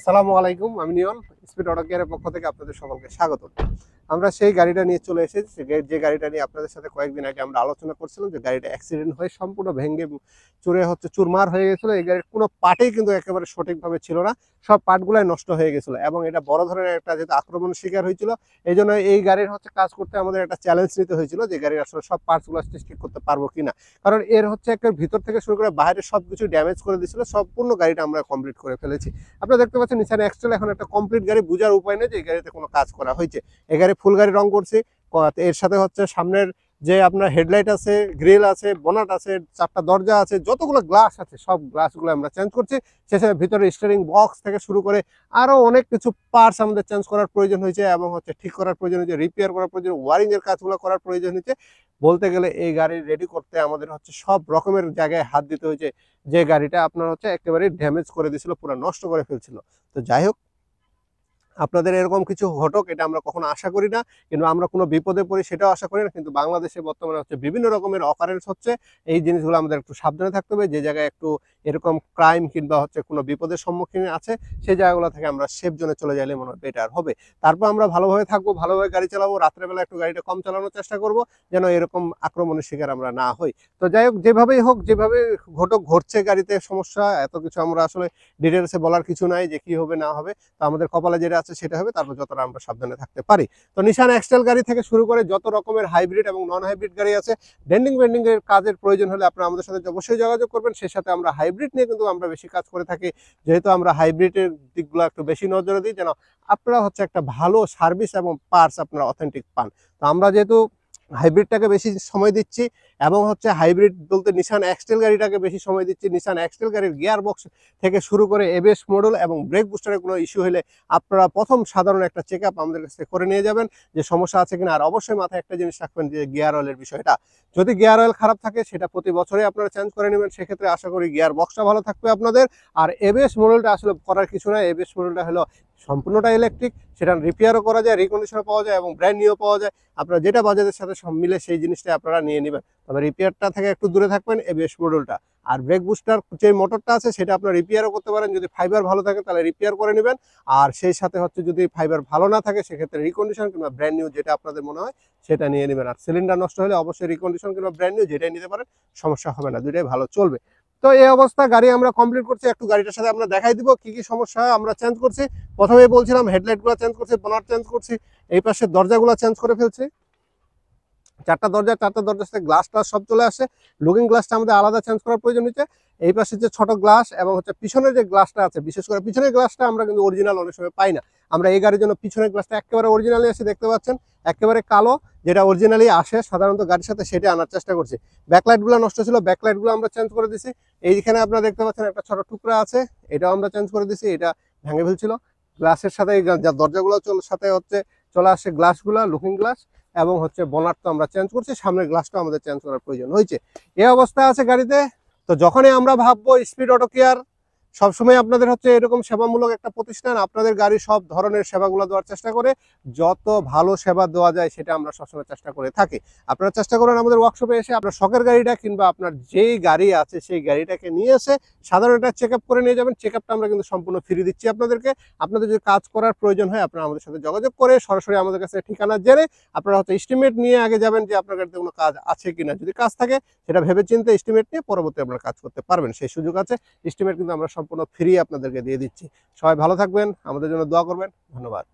আসসালামু আলাইকুম, আমি নিয়ন। স্পিড অটো কেয়ারের পক্ষ থেকে আপনাদের সকলকে স্বাগত। আমরা সেই গাড়িটা নিয়ে চলে এসেছি, যে গাড়িটা নিয়ে আপনাদের সাথে কয়েকদিন আগে আমরা আলোচনা করছিলাম, যে গাড়িটা অ্যাক্সিডেন্ট হয়ে সম্পূর্ণ ভেঙে চুরমার হয়ে গেছিলো। এই গাড়ির কোনো পার্টেই কিন্তু একেবারে সঠিকভাবে ছিল না, সব পার্টগুলাই নষ্ট হয়ে গেছিলো এবং এটা বড় ধরনের একটা যেহেতু আক্রমণের শিকার হয়েছিল, এই জন্য এই গাড়ির কাজ করতে আমাদের একটা চ্যালেঞ্জ নিতে হয়েছিল যে গাড়ির আসলে সব পার্টসগুলো ঠিক করতে পারবো কিনা। কারণ এর একটা ভিতর থেকে শুরু করে বাইরে সব কিছু ড্যামেজ করে দিয়েছিল। সম্পূর্ণ গাড়িটা আমরা কমপ্লিট করে ফেলেছি। আপনারা দেখতে পাচ্ছেন নিসান এক্সটেল এখন একটা কমপ্লিট গাড়ি, বোঝার উপায় নেই যে এই গাড়িতে কোনো কাজ করা হয়েছে। এই গাড়ি ফুল গাড়ি রং করছি। এর সাথে সামনের যে আপনার হেডলাইট আছে, গ্রিল আছে, বনাট আছে, 4টা দরজা আছে, যতগুলো গ্লাস আছে সব গ্লাসগুলো আমরা চেঞ্জ করছি। শেষে ভিতরে স্টিয়ারিং বক্স থেকে শুরু করে আরো অনেক কিছু পার্টস আমাদের চেঞ্জ করার প্রয়োজন হয়েছে এবং ঠিক করার প্রয়োজন হয়েছে, রিপেয়ার করার প্রয়োজন, ওয়ারিং এর কাজগুলো করার প্রয়োজন হয়েছে। বলতে গেলে এই গাড়ি রেডি করতে আমাদের সব রকমের জায়গায় হাত দিতে হয়েছে। যে গাড়িটা আপনার একেবারে ড্যামেজ করে দিয়েছিল, পুরো নষ্ট করে ফেলছিল। তো যাই হোক, আপনাদের এরকম কিছু ঘটক এটা আমরা কখনো আশা করি না, কিন্তু আমরা কোনো বিপদে পড়ি সেটাও আশা করি না। কিন্তু বাংলাদেশে বর্তমানে বিভিন্ন রকমের অকারেন্স হচ্ছে। এই জিনিসগুলো আমাদের একটু সাবধানে থাকতে হবে। যে জায়গায় একটু এরকম ক্রাইম কিংবা কোনো বিপদের সম্মুখীন আছে, সেই জায়গাগুলো থেকে আমরা সেফ জোনে চলে গেলে মনে হয় বেটার হবে। তারপর আমরা ভালোভাবে থাকবো, ভালোভাবে গাড়ি চালাবো, রাত্রেবেলা একটু গাড়িটা কম চালানোর চেষ্টা করব, যেন এরকম আক্রমণের শিকার আমরা না হই। তো যাই হোক, যেভাবেই হোক, যেভাবে ঘটক ঘটছে গাড়িতে সমস্যা, এত কিছু আমরা আসলে ডিটেলসে বলার কিছু নাই যে কি হবে না হবে। তো আমাদের কপালে যেটা আছে সেটা হবে, তারপর যতটা আমরা সাবধানে থাকতে পারি। তো নিশান এক্সটেল গাড়ি থেকে শুরু করে যত রকমের হাইব্রিড এবং নন হাইব্রিড গাড়ি আছে, ডেন্ডিং বেন্ডিং এর কাজের প্রয়োজন হলে আপনারা আমাদের সাথে অবশ্যই যোগাযোগ করবেন। সেই সাথে আমরা হাইব্রিড নিয়ে কিন্তু আমরা বেশি কাজ করে থাকি, যেহেতু আমরা হাইব্রিডের দিকগুলো একটু বেশি নজরে দিই, যেন আপনারা একটা ভালো সার্ভিস এবং পার্টস আপনারা অথেন্টিক পান। তো আমরা যেহেতু হাইব্রিডটাকে বেশি সময় দিচ্ছি এবং হাইব্রিড বলতে নিশান এক্সটেল গাড়িটাকে বেশি সময় দিচ্ছি। নিশান এক্সটেল গাড়ির গিয়ার বক্স থেকে শুরু করে এবিএস মডেল এবং ব্রেক বুস্টারের কোনো ইস্যু হলে আপনারা প্রথম সাধারণ একটা চেক আপ আমাদের কাছে করে নিয়ে যাবেন, যে সমস্যা আছে কিনা। আর অবশ্যই মাথায় একটা জিনিস রাখবেন, যে গিয়ার অয়েলের বিষয়টা। যদি গিয়ার অয়েল খারাপ থাকে সেটা প্রতি বছরই আপনারা চেঞ্জ করে নেবেন। সেক্ষেত্রে আশা করি গিয়ার বক্সটা ভালো থাকবে আপনাদের। আর এবিএস মডেলটা আসলে করার কিছু না, এবিএস মডেলটা হলো সম্পূর্ণটা ইলেকট্রিক, সেটা রিপেয়ারও করা যায়, রিকন্ডিশনও পাওয়া যায় এবং ব্র্যান্ড নিউও পাওয়া যায়। আপনারা যেটা বাজেটের সাথে সব মিলে সেই জিনিসটা আপনারা নিয়ে নেবেন। তবে রিপেয়ারটা থেকে একটু দূরে থাকবেন, এবিএস মডেলটা। আর ব্রেক বুস্টার যে মোটরটা আছে সেটা আপনারা রিপেয়ারও করতে পারেন। যদি ফাইবার ভালো থাকে তাহলে রিপেয়ার করে নেবেন। আর সেই সাথে যদি ফাইবার ভালো না থাকে সেক্ষেত্রে রিকন্ডিশন কিংবা ব্র্যান্ড নিউ যেটা আপনাদের মনে হয় সেটা নিয়ে নেবেন। আর সিলিন্ডার নষ্ট হলে অবশ্যই রিকন্ডিশন কিংবা ব্র্যান্ড নিউ যেটাই নিতে পারেন, সমস্যা হবে না, দুইটাই ভালো চলবে। তো এই অবস্থা গাড়ি আমরা কমপ্লিট করছি। একটু গাড়িটার সাথে আমরা দেখাই দিব কি কি সমস্যা আমরা চেঞ্জ করছি। প্রথমেই বলছিলাম হেডলাইটগুলো চেঞ্জ করছি, বনার চেঞ্জ করছি, এই পাশে দরজাগুলো চেঞ্জ করে ফেলছি। 4টা দরজার সাথে গ্লাস টাস সব চলে আসে। লুকিং গ্লাসটা আমাদের আলাদা চেঞ্জ করার প্রয়োজন হচ্ছে। এই পাশে যে ছোট গ্লাস এবং পিছনের যে গ্লাসটা আছে, বিশেষ করে পিছনের গ্লাসটা আমরা কিন্তু অরিজিনাল অনেক সময় পাই না। আমরা এই গাড়ির জন্য পিছনের গ্লাসটা একেবারে অরিজিনালি আসে, দেখতে পাচ্ছেন একেবারে কালো, যেটা অরিজিনালি আসে সাধারণত গাড়ির সাথে, সেটা আনার চেষ্টা করছি। ব্যাকলাইটগুলো নষ্ট ছিল, ব্যাকলাইটগুলো আমরা চেঞ্জ করে দিছি। এইখানে আপনারা দেখতে পাচ্ছেন একটা ছোট টুকরা আছে, এটাও আমরা চেঞ্জ করে দিছি, এটা ভেঙে ফেলছিল। গ্লাসের সাথে দরজাগুলো সাথে চলে আসে গ্লাসগুলো, লুকিং গ্লাস এবং বনার তো আমরা চেঞ্জ করছি, সামনের গ্লাসটা আমাদের চেঞ্জ করার প্রয়োজন হয়েছে। এই অবস্থা আছে গাড়িতে। তো যখনই আমরা ভাববো স্পিড অটো কেয়ার সবসময় আপনাদের এরকম সেবামূলক একটা প্রতিষ্ঠান, আপনাদের গাড়ি সব ধরনের সেবাগুলো দেওয়ার চেষ্টা করে, যত ভালো সেবা দেওয়া যায় সেটা আমরা সবসময় চেষ্টা করে থাকি। আপনারা চেষ্টা করেন আমাদের ওয়ার্কশপে এসে আপনার শখের গাড়িটা কিংবা আপনার যেই গাড়ি আছে সেই গাড়িটাকে নিয়ে এসে সাধারণ একটা চেক আপ করে নিয়ে যাবেন। চেক আপটা আমরা কিন্তু সম্পূর্ণ ফ্রি দিচ্ছি আপনাদেরকে। আপনাদের যদি কাজ করার প্রয়োজন হয় আপনারা আমাদের সাথে যোগাযোগ করে সরাসরি আমাদের কাছে ঠিকানা জেনে আপনারা এস্টিমেট নিয়ে আগে যাবেন, যে আপনার গাড়িতে কোনো কাজ আছে কিনা। যদি কাজ থাকে সেটা ভেবে চিন্তে এস্টিমেট নিয়ে পরবর্তী আপনারা কাজ করতে পারবেন, সেই সুযোগ আছে। এস্টিমেট কিন্তু আমরা সম্পূর্ণ ফ্রি আপনাদেরকে দিয়ে দিচ্ছি। সবাই ভালো থাকবেন, আমাদের জন্য দোয়া করবেন। ধন্যবাদ।